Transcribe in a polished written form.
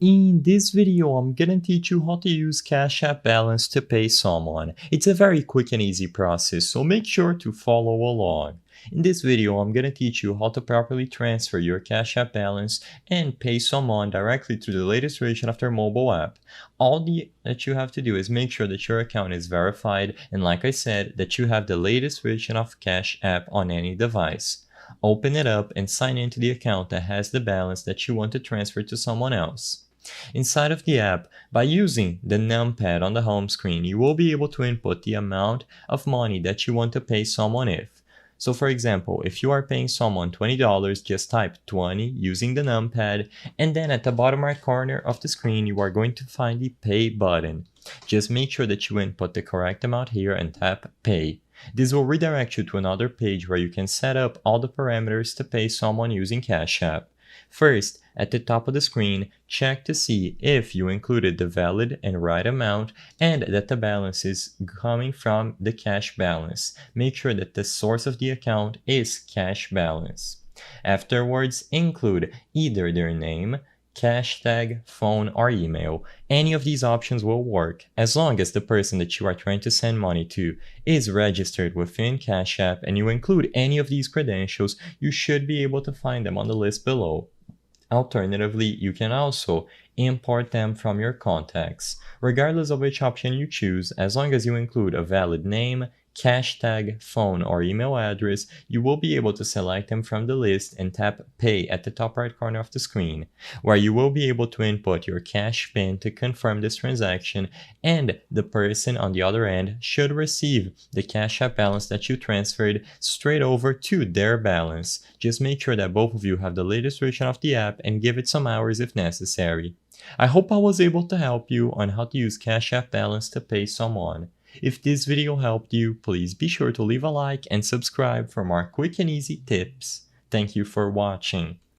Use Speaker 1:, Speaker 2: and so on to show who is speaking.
Speaker 1: In this video, I'm gonna teach you how to use Cash App Balance to pay someone. It's a very quick and easy process, so make sure to follow along. In this video, I'm gonna teach you how to properly transfer your Cash App balance and pay someone directly through the latest version of their mobile app. That you have to do is make sure that your account is verified and, like I said, that you have the latest version of Cash App on any device. Open it up and sign into the account that has the balance that you want to transfer to someone else. Inside of the app, by using the numpad on the home screen, you will be able to input the amount of money that you want to pay someone if. So for example, if you are paying someone $20, just type 20 using the numpad, and then at the bottom right corner of the screen, you are going to find the pay button. Just make sure that you input the correct amount here and tap pay. This will redirect you to another page where you can set up all the parameters to pay someone using Cash App. First, at the top of the screen, check to see if you included the valid and right amount and that the balance is coming from the cash balance. Make sure that the source of the account is cash balance. Afterwards, include either their name, cash tag, phone, or email. Any of these options will work as long as the person that you are trying to send money to is registered within Cash App and you include any of these credentials. You should be able to find them on the list below. Alternatively, you can also import them from your contacts. Regardless of which option you choose, as long as you include a valid name, cash tag, phone, or email address, you will be able to select them from the list and tap Pay at the top right corner of the screen, where you will be able to input your cash PIN to confirm this transaction, and the person on the other end should receive the Cash App balance that you transferred straight over to their balance. Just make sure that both of you have the latest version of the app and give it some hours if necessary. I hope I was able to help you on how to use Cash App balance to pay someone. If this video helped you, please be sure to leave a like and subscribe for more quick and easy tips. Thank you for watching.